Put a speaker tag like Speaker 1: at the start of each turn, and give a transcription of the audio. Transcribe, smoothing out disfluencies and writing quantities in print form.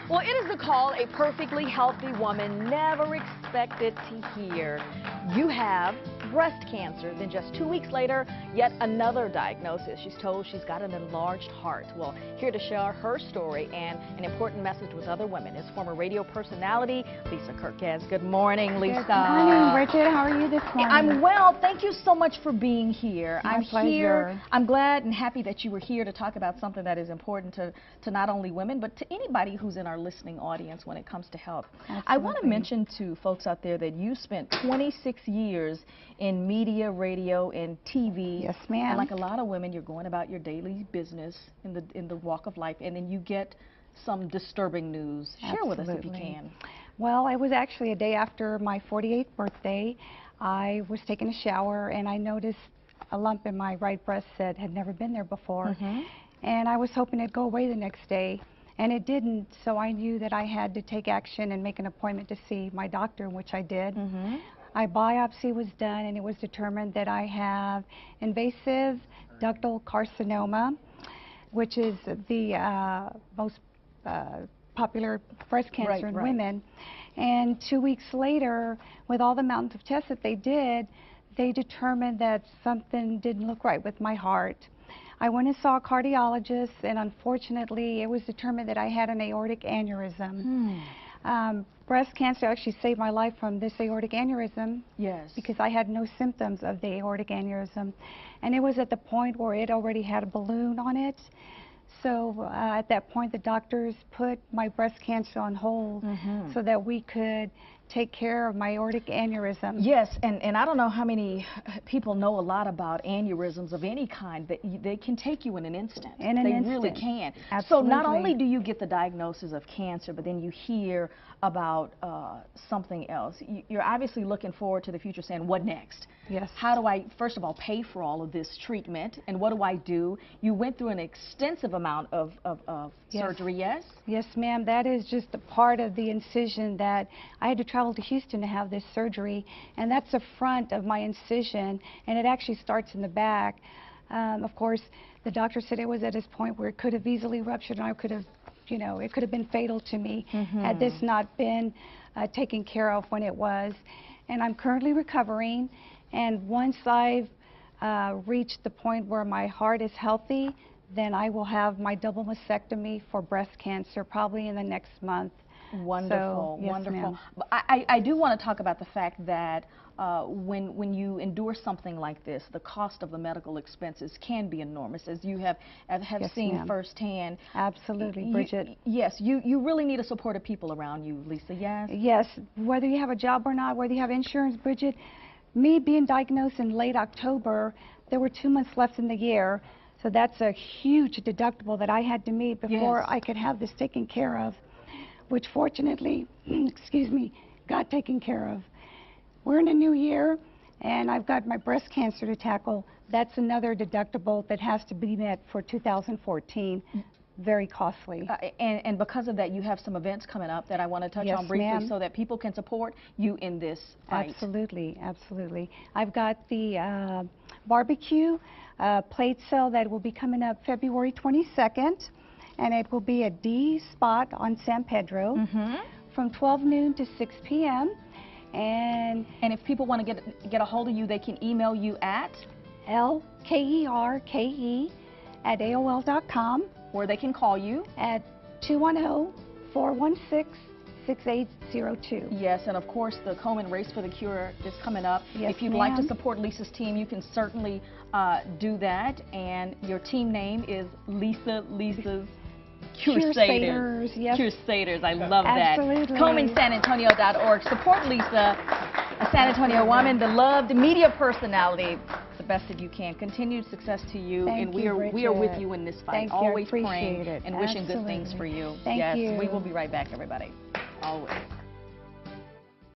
Speaker 1: Well, it is the call a perfectly healthy woman never expected to hear. You have breast cancer. Then just 2 weeks later, yet another diagnosis. She's told she's got an enlarged heart. Well, here to share her story and an important message with other women is former radio personality Lisa Kerkez. Good morning, Lisa.
Speaker 2: Good morning, Bridget. How are you this morning?
Speaker 1: I'm well. Thank you so much for being here.
Speaker 2: My pleasure.
Speaker 1: I'm glad and happy that you were here to talk about something that is important to not only women, but to anybody who's in our listening audience when it comes to health.
Speaker 2: Absolutely.
Speaker 1: I want to mention to folks out there that you spent 26 years in media, radio, and TV.
Speaker 2: Yes, ma'am.
Speaker 1: And like a lot of women, you're going about your daily business in the walk of life, and then you get some disturbing news. Share with us if you can.
Speaker 2: Well, it was actually a day after my 48th birthday. I was taking a shower and I noticed a lump in my right breast that had never been there before. And I was hoping it'd go away the next day, and it didn't, so I knew that I had to take action and make an appointment to see my doctor, which I did. A biopsy was done, and it was determined that I have invasive ductal carcinoma, which is the most popular breast cancer in women. And 2 weeks later, with all the mountains of tests that they did, they determined that something didn't look right with my heart. I went and saw a cardiologist, and unfortunately, it was determined that I had an aortic aneurysm. Breast cancer actually saved my life from this aortic aneurysm.
Speaker 1: Yes.
Speaker 2: Because I had no symptoms of the aortic aneurysm. And it was at the point where it already had a balloon on it. So at that point, the doctors put my breast cancer on hold so that we could take care of my aortic aneurysm.
Speaker 1: Yes, and I don't know how many people know a lot about aneurysms of any kind, but they can take you in an instant.
Speaker 2: In an instant.
Speaker 1: They really can.
Speaker 2: Absolutely.
Speaker 1: So not only do you get the diagnosis of cancer, but then you hear about something else. You're obviously looking forward to the future, saying, what next?
Speaker 2: Yes.
Speaker 1: How do I, first of all, pay for all of this treatment, and what do I do? You went through an extensive amount of surgery, yes?
Speaker 2: Yes, ma'am. That is just a part of the incision that I had to travel to Houston to have this surgery, and that's the front of my incision, and it actually starts in the back. Of course, the doctor said it was at this point where it could have easily ruptured, and I could have, you know, it could have been fatal to me had this not been taken care of when it was. And I'm currently recovering, and once I've reached the point where my heart is healthy, then I will have my double mastectomy for breast cancer probably in the next month.
Speaker 1: Wonderful,
Speaker 2: so, yes,
Speaker 1: wonderful. But I do want to talk about the fact that when you endure something like this, the cost of the medical expenses can be enormous, as you have
Speaker 2: yes,
Speaker 1: seen firsthand.
Speaker 2: Absolutely, Bridget.
Speaker 1: Yes, you really need a support of people around you, Lisa, yes?
Speaker 2: Yes, whether you have a job or not, whether you have insurance, Bridget. Me being diagnosed in late October, there were 2 months left in the year, so that's a huge deductible that I had to meet before I could have this taken care of, which fortunately, excuse me, got taken care of. We're in a new year, and I've got my breast cancer to tackle. That's another deductible that has to be met for 2014. Very costly.
Speaker 1: And because of that, you have some events coming up that I want to touch on briefly so that people can support you in this fight.
Speaker 2: Absolutely, absolutely. I've got the barbecue plate sale that will be coming up February 22nd, and it will be a D spot on San Pedro from 12 noon to 6 p.m. And
Speaker 1: if people want to get a hold of you, they can email you at
Speaker 2: lkerke@aol.com.
Speaker 1: Or they can call you
Speaker 2: at 210-416-6802.
Speaker 1: Yes, and of course the Komen Race for the Cure is coming up.
Speaker 2: Yes,
Speaker 1: if you'd like to support Lisa's team, you can certainly do that. And your team name is Lisa's Crusaders.
Speaker 2: Yes.
Speaker 1: Crusaders, I love that.
Speaker 2: Absolutely.
Speaker 1: KomenSanAntonio.org. Support Lisa, a San Antonio woman, the loved media personality. The best that you can. Continued success to you.
Speaker 2: Thank
Speaker 1: we
Speaker 2: you,
Speaker 1: are with you in this fight.
Speaker 2: Thank
Speaker 1: Always
Speaker 2: you.
Speaker 1: praying
Speaker 2: It.
Speaker 1: and wishing good things for you.
Speaker 2: Thank you.
Speaker 1: We will be right back, everybody. Always.